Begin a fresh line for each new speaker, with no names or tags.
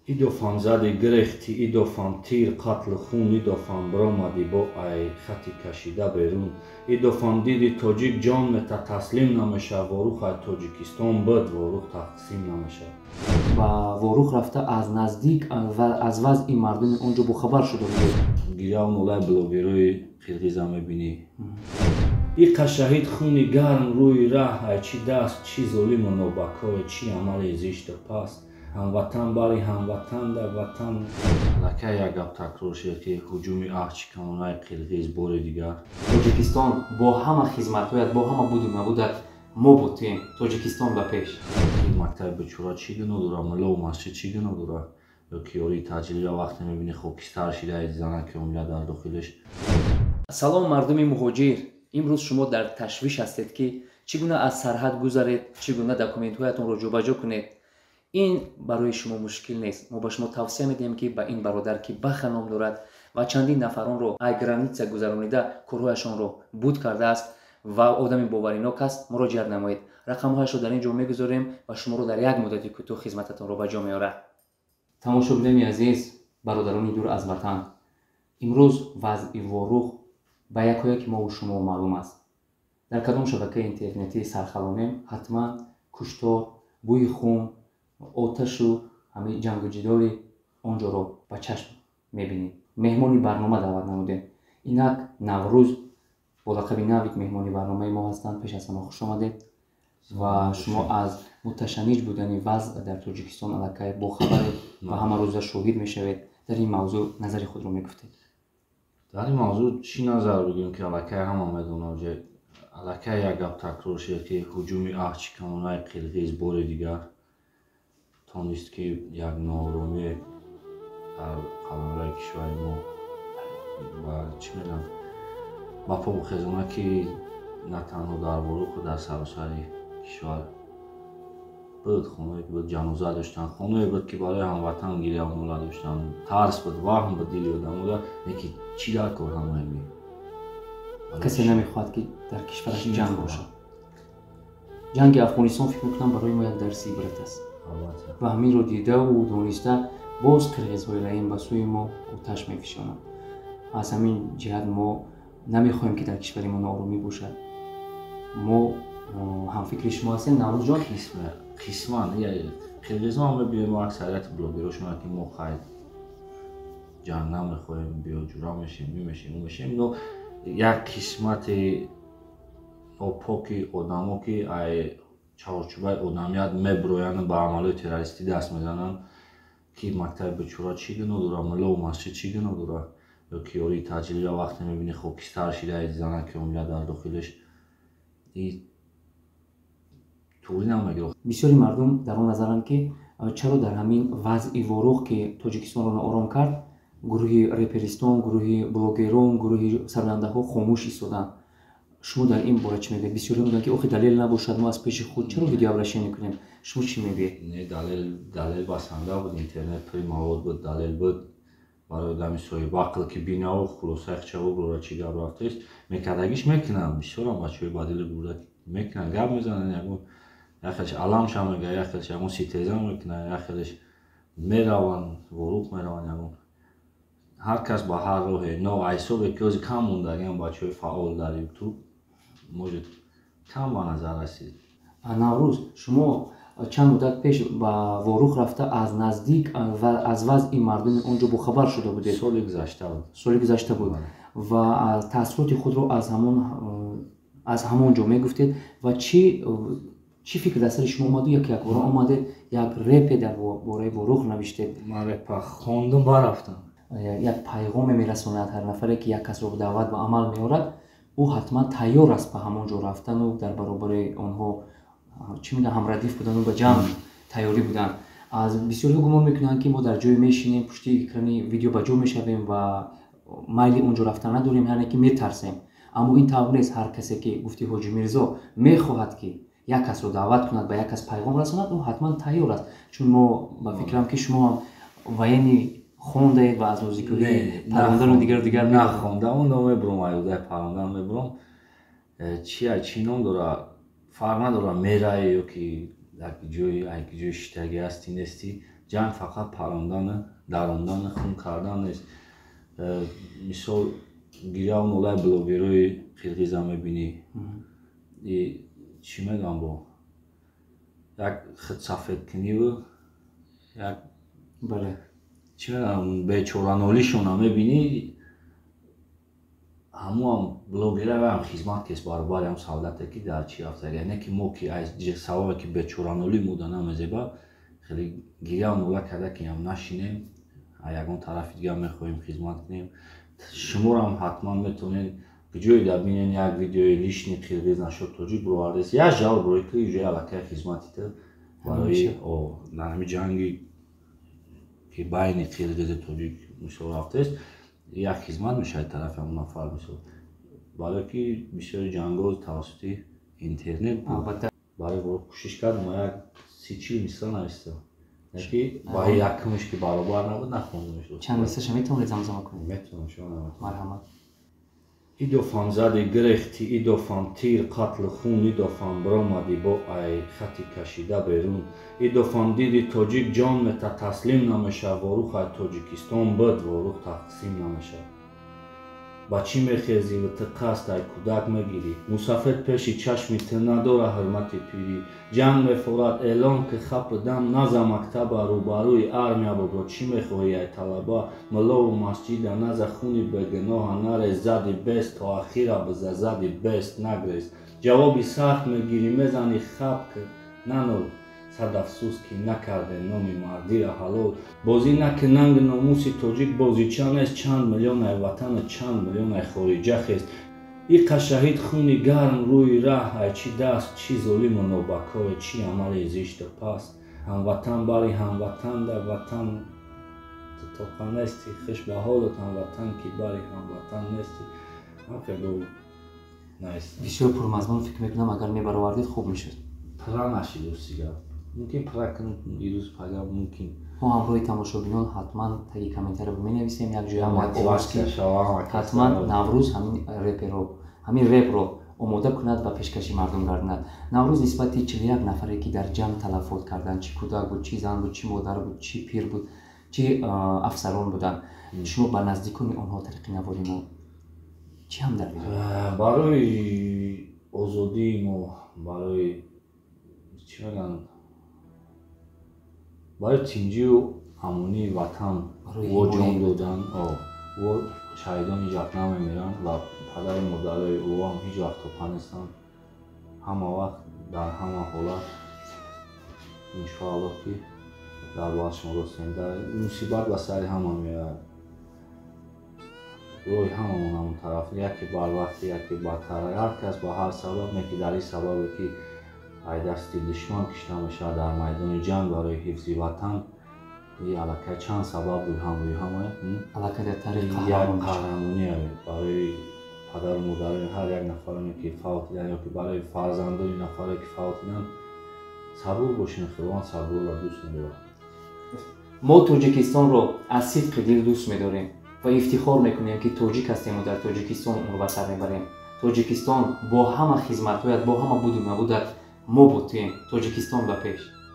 ایدوفان زدی گرفتی ایدوفان تیر قتل خون ایدوفان برآمدی با ای خطی کشیده بیرون ایدوفان دیدی تاجیک جان متا تسلیم نمیشه واروخ ای تاجیکستان بد واروخ تقسیم نمیشه
و واروخ رفته از نزدیک و از وضع مردم اونجا بخبر شده بود.
گیرا اونولای بلوگروی قرقیز هم میبینی ایقا شهید خونی گرم روی راه چی دست چی ظلم و نوبکای چی عمل زیشت پس هموطن باری هموطن در وطن لکه یک گپ تکرار شد که هجوم ارچی کانونای قرقیز بار دیگر
تاجیکستان با همه خدمت‌هایت با همه بود و نبودت ما بودیم تاجیکستان به پیش.
این مکتب بچورا چی گناه داره ملا و مسجد چی گناه داره یا کیاری تجلیل وقتی میبینی خاکستر شده از زنه که امیده در داخلش.
سلام مردم مهاجر، امروز شما در تشویش هستید که چگونه از سرحد گذرید، چگونه دکومنت‌هایتون رو جابجا کنید. این برای شما مشکل نیست. ما به شما توصیه میدیم که به این برادر که بخ نام دارد و چندین نفران رو از گرانیتسا گذرانیده کارهایشان رو بود کرده است و آدم باوریناک است مراجعت نمایید. رقم‌هایش رو در اینجا میگذاریم و شما رو در یک مدتی کوتاه خدمتتون رو به جا میاره. تماشاگران عزیز، برادران دور از وطن، امروز وضع واروخ به یکایی که ما و شما معلوم است. در کدام شبکه اینترنتی سرخلانیم حتما کشتار، بوی خون، آتش و همین جنگ و جدال آنجا رو با چشم میبینیم. مهمانی برنامه دعوت نمودیم. اینک نوروز با لقب نوید مهمانی برنامه ما هستند. پیش از همه خوش آمدید و شما از متشنج بودن وضع در تاجیکستان علاقه با خبرید و همه روز شاهد میشوید. در این موضوع نظر خود رو میگفتید.
در این موضوع چی نظر بگیم که علاقه همه میدونم علاقه یک گپ تکرار شد که هجوم ارچی کانونای قرقیز بار دیگر تانست که یک ناآرامی در قلمرو کشور ما و چی میگم با پا بخیزانه که نه تنها در واروخ و در سراسر کشور بود خانه‌ای بود جنازه داشتن خانه‌ای بود که برای هموطن گریه و ناله داشتن ترس بود وهم بود دل آدم بود که چی در کار همه
کسی نمیخواد که در کشورش جنگ باشه. جنگ افغانستان فکر میکنم برای ما یک درس عبرت است و همین رو دیده و دانسته باز قرقیزهای لعین به سوی ما آتش میفشانند. از همین جهت ما نمیخواهیم که در کشور ما ناآرامی باشد. ما هم فکر شما هستیم نوروز جان
قسمان قرقیزها هم بیایم و اکثریت بلاگراشون که ما خیلی جنگ نمیخواهیم بیا جورا میشیم یک قسمت ناپاکی آدما که ای چارچوبه آدمیت میبرویند به عملهای تروریستی دست میزنند که مکتب بچورا چی گناه داره ملا و مسجد چی گناه داره یا کیاری تجلیل وقتی میبینی خاکستر شده از زنه که امیده در داخلش طوری نمیگیره.
بسیاری مردم در آن نظرند که چرا در همین وضع واروخ که تاجیکستان را ناآرام کرد گروه رپرستان، گروه بلوگران، گروه سرنده ها خاموش ایستادند. شما در این باره چی میگید؟ بسیاری میگن که آخه دلیل نباشد ما از پیش خود چرا ویدیو ابرشی میکنیم. شما چی میگید؟
نه دلیل بسنده بود اینترنت پری مواد بود دلیل بود برای آدمی صاحب عقل که بینا و خلاصه چوب رو چی گپ رفته است میکردگیش میکنن بسیار هم بچه‌های بدیل بوده میکنن گپ میزنن یخش علم شما میگه یخش همون سیتیزن میکنن یخش میرون واروخ میرون هر کس با هر راه نو عیسو که از کم موندگان بچه‌های فعال در یوتیوب موجود کم به نظر رسید.
نوروز شما چند مدت پیش با واروخ رفته از نزدیک و از وضع مردم اونجا بخبر شده بودید. سال گذشته بود و از تاثیرات خود رو از همونجا میگفتید و چی فکر در سر شما اومد یک بار اومده یک رپ در باره واروخ نوشتید؟
من رپ خواندم برفتم
یک پیغام میرساند هر نفری که یک کس رو دعوت به عمل میارد او حتما تیار است به همونجا رفتن و در برابر آنها چی میگن هم ردیف بودن و به جمع تیاری بودن. از بسیاری گمان میکنن که ما در جای میشینیم پشتی اکران ویدیو به جا میشویم و مایل اونجا رفتن نداریم یعنی که میترسیم. اما این طور نیست. هر کسی که گفتی حاجی میرزا میخواهد که یک کس رو دعوت کند به یک کس پیغام رساند او حتما تیار است. چون ما با فکرم که شما وینی خونده و از موزیکوری پروندن و دیگر
نه خونده اون نامه برام ایوده پروندن میبرم چی نام داره فرق نداره میره یا که یک جای شتگی هستی نیستی جنگ فقط پراندن دراندن خون کردن نیست. مثال گیریا اون اولای بلوگروی قرقیز هم میبینی چی میگم با یک خود سفید کنی و یک
بله
چی میگم بیچورانولیشون هم میبینی همو هم بلوگره و هم خدمت کس بار هم سعادت کی در چی هفته یعنی که ما که از سوابه که بیچورانولی مودن هم زیبا خیلی گیریا اون اولای کرده که هم نشینیم یکون طرف دیگه هم میخواییم خدمت کنیم. شما هم حتما میتونین جوی در بینین یک ویدیوی لیشنی قرقیز نشد توجیک برواردیست یا جال بروی که جوی علاقه خدمتی تا برای نرمی جنگی که بین قرقیز توجیک میشه رفته است یک خدمت میشه طرف همون نفر میشه برای که بسیار جنگاز توسطی اینترنت بود برای کوشش کردم یک 30-40 مثال نوشتم که با یکمش که برابر نبود نخوندمش.
چند مثلش میتونید زمزمه کنید؟
میتونم شما
مرحمت.
ایدوفان زدی گرفتی ایدوفان تیر قتل خون ایدوفان برآمدی با ای خطی کشیده بیرون ایدوفان دیدی تاجیک جان متا تسلیم نمیشه واروخ ای تاجیکستان بد واروخ تقسیم نمیشه با چی میخیزی و تقصد ای کودک میگیری مسافر پیشی چشمی ته نداره حرمت پیری جنگ میفورد اعلان که خپ دم نزا مکتب روبروی ارمیا بگو چی میخوایی ای طلبا ملا و مسجد نزا خونی بگناه نره زدی بست تا اخیره بزه زدی بست نگریز جوابی سخت میگیری میزنی خپ که ننو صد افسوس که نکرده نامی مردی را حلال بازی نکه ننگ ناموسی تاجیک بازی چند است چند میلیون ای وطن چند میلیون ای خارجه خیست ایقا شهید خونی گرم روی ره ای چی دست چی ظلم و نوبکای چی عمل زیشت پس هموطن بری هموطن در وطن تطاقه نیستی خوش به حالت هموطن که بری هموطن نیستی خیلی نیست
بسیار پرمضمون فکر میکنم اگر میبرآوردید خوب میشد.
پرا نشید دوستیگر ممکن پرا کنید ایروز پیدا ممکن
ما همراه تماشاگران حتما تگی کامنتر رو بنویسیم یک جای هم حتما نوروز همین رپ رو آماده کند و پیشکشی مردم گرداند. نوروز نسبت 41 نفری که در جنگ تلفات کردند چی کودک بود چی زن بود چی مادر بود چی پیر بود چی افسران بودند شما با نزدیکان آنها طریق نواری چی هم در بیاره؟
برای آزادی ما برای چی میگن برای تینجی و امنی وطن و جان دادن و شهیدان هیچ نمیمیرن و پدر مادرای او هم هیچ وقت خفه نیستن همه وقت در همه حالت انشاءالله که در باید شما رستیم در مصیبت و سری همه میره روی هممون همون طرف یکی بر وقتی یکی بدتر هر کس با هر سبب میگه در این سببی که ای دستی دشمن کشته میشه در میدان جنگ برای حفظ وطن این علاقه چند سبب روی همه
علاقه در طریق
قهرمانی برای پدر و مادر هر یک نفری که فوت دیدن یا که برای فرزندان نفری که فوت دیدن صبور باشین خداوند صبور و دوست می‌داره.
ما تاجیکستان رو از صدق دل دوست می‌داریم و افتخار میکنیم که تاجیک هستیم و در تاجیکستان اون رو به سر میبریم. تاجیکستان با همه خدمت‌هایت با همه بود و نبودت ما بودیم. تاجیکستان به پیش.